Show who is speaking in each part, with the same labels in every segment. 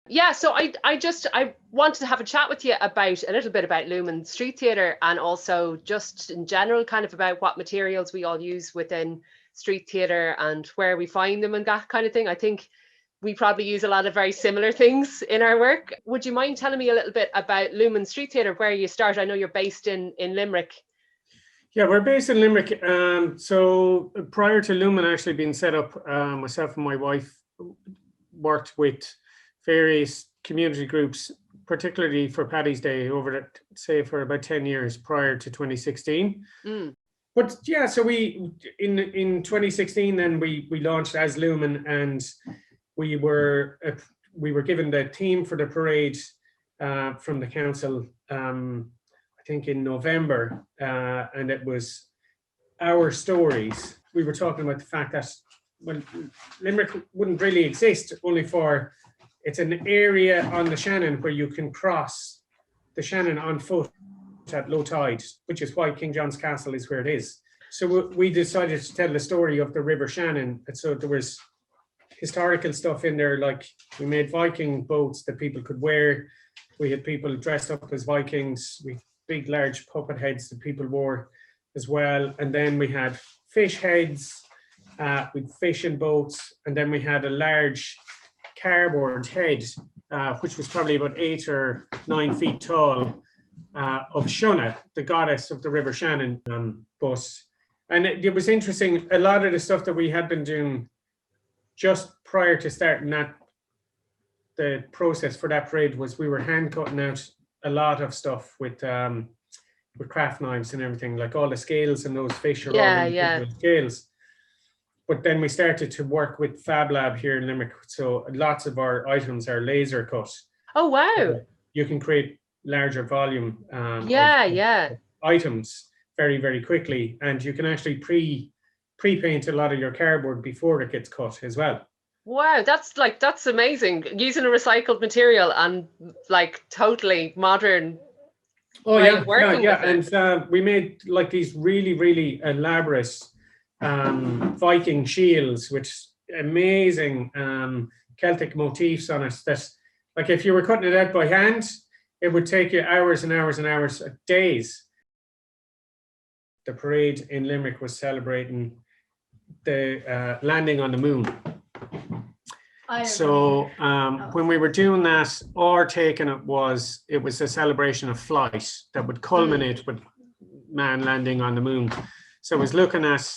Speaker 1: Yeah, so I wanted to have a chat with you about a little bit about Lumen Street Theatre, and also just in general kind of about what materials we all use within street theatre and where we find them and that kind of thing. I think we probably use a lot of very similar things in our work. Would you mind telling me a little bit about Lumen Street Theatre, where you start? I know you're based in Limerick.
Speaker 2: Yeah, we're based in Limerick. So prior to Lumen actually being set up, myself and my wife worked with various community groups, particularly for Paddy's Day, over say for about 10 years prior to 2016. But yeah, so we in 2016 then we launched as Lumen, and we were given the theme for the parade from the council, I think in November, and it was our stories. We were talking about the fact that, well, Limerick wouldn't really exist only for, it's an area on the Shannon where you can cross the Shannon on foot at low tide, which is why King John's Castle is where it is. So we decided to tell the story of the River Shannon. And so there was historical stuff in there, like we made Viking boats that people could wear. We had people dressed up as Vikings. We big, large puppet heads that people wore as well. And then we had fish heads with fishing boats. And then we had a large cardboard head, which was probably about 8 or 9 feet tall, of Shona, the goddess of the River Shannon. And it was interesting, a lot of the stuff that we had been doing just prior to starting that, the process for that parade, was we were hand cutting out a lot of stuff with craft knives and everything, like all the scales and those fish are all individual scales. But then we started to work with Fab Lab here in Limerick, so lots of our items are laser cut.
Speaker 1: Oh wow!
Speaker 2: You can create larger volume items very, very quickly, and you can actually pre-paint a lot of your cardboard before it gets cut as well.
Speaker 1: Wow, that's amazing. Using a recycled material and like totally modern.
Speaker 2: Oh yeah. And we made like these really, really elaborate Viking shields with amazing Celtic motifs on it. That, like, if you were cutting it out by hand, it would take you hours and hours and hours, days. The parade in Limerick was celebrating the landing on the moon. So when we were doing that, our take on it was a celebration of flight that would culminate with man landing on the moon. So I was looking at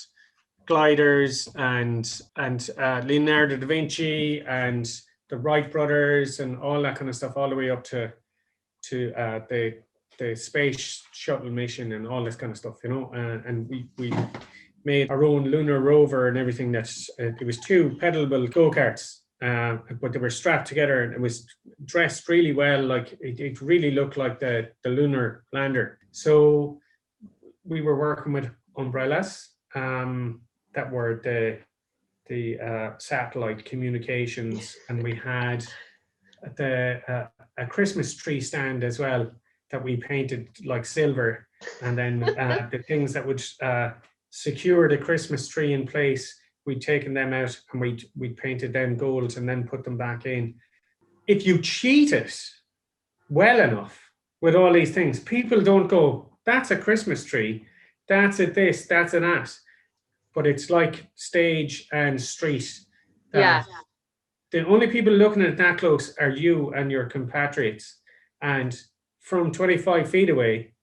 Speaker 2: gliders and Leonardo da Vinci and the Wright brothers and all that kind of stuff, all the way up to the space shuttle mission and all this kind of stuff, you know. And we made our own lunar rover and everything. It was 2 pedalable go-karts, but they were strapped together, and it was dressed really well. Like it really looked like the lunar lander. So we were working with umbrellas that were the satellite communications, and we had a Christmas tree stand as well that we painted like silver, and then the things that would secure the Christmas tree in place, we'd taken them out and we'd painted them gold and then put them back in. If you cheat it well enough with all these things, people don't go, that's a Christmas tree, that's a this, that's a that. But it's like stage and street.
Speaker 1: Yeah.
Speaker 2: The only people looking at it that close are you and your compatriots. And from 25 feet away,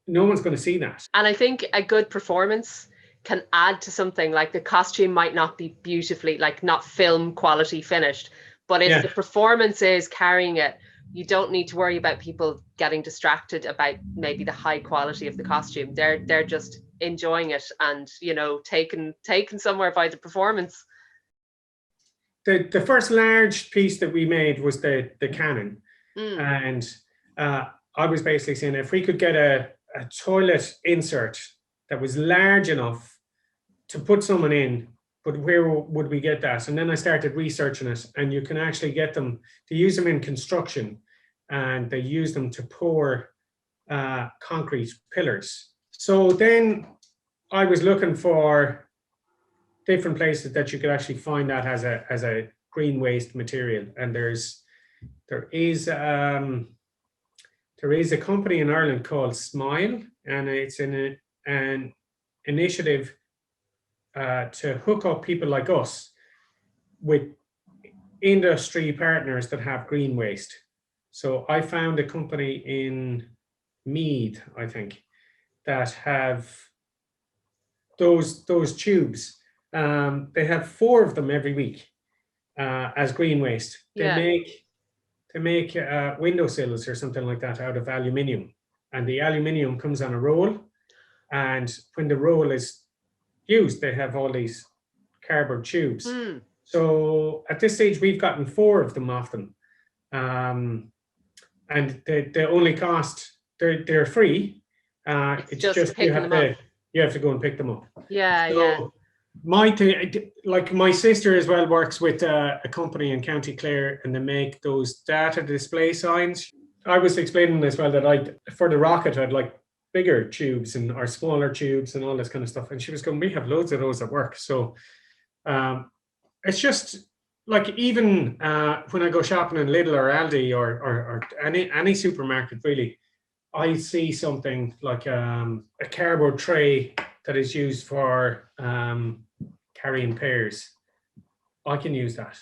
Speaker 2: no one's going to see that.
Speaker 1: And I think a good performance can add to something. Like the costume might not be beautifully, like not film quality finished, but if the performance is carrying it, you don't need to worry about people getting distracted about maybe the high quality of the costume. They're just enjoying it and, you know, taken somewhere by the performance.
Speaker 2: The first large piece that we made was the cannon. And I was basically saying, if we could get a toilet insert that was large enough to put someone in, but where would we get that? And then I started researching it, and you can actually get them to use them in construction, and they use them to pour concrete pillars. So then I was looking for different places that you could actually find that as a green waste material. And there's There is a company in Ireland called Smile, and it's an initiative to hook up people like us with industry partners that have green waste. So I found a company in Meath, I think, that have those tubes. They have 4 of them every week as green waste. They make windowsills or something like that out of aluminium, and the aluminium comes on a roll. And when the roll is used, they have all these cardboard tubes. So at this stage, we've gotten 4 of them off them, and they only cost, they're free. It's just you have to go and pick them up. My thing, like my sister as well, works with a company in County Clare, and they make those data display signs. I was explaining as well that for the rocket, I'd like bigger tubes or smaller tubes and all this kind of stuff. And she was going, we have loads of those at work. So it's just like, even when I go shopping in Lidl or Aldi or any supermarket, really, I see something like a cardboard tray that is used for carrying pears. I can use that.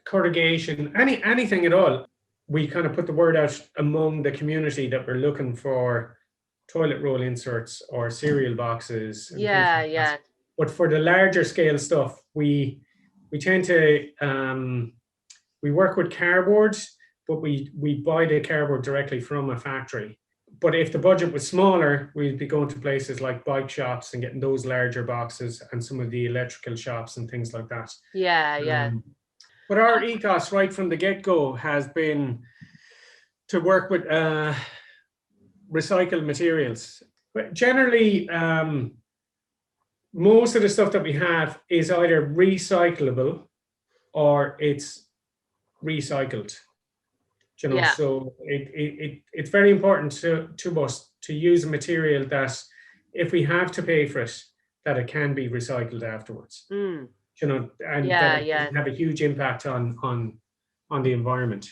Speaker 2: Corrugation, anything at all. We kind of put the word out among the community that we're looking for toilet roll inserts or cereal boxes. But for the larger scale stuff, we tend to we work with cardboard, but we buy the cardboard directly from a factory. But if the budget was smaller, we'd be going to places like bike shops and getting those larger boxes, and some of the electrical shops and things like that. But our ethos right from the get-go has been to work with recycled materials. But generally, most of the stuff that we have is either recyclable or it's recycled. So it's very important to us to use a material that, if we have to pay for it, that it can be recycled afterwards. And that it can have a huge impact on the environment.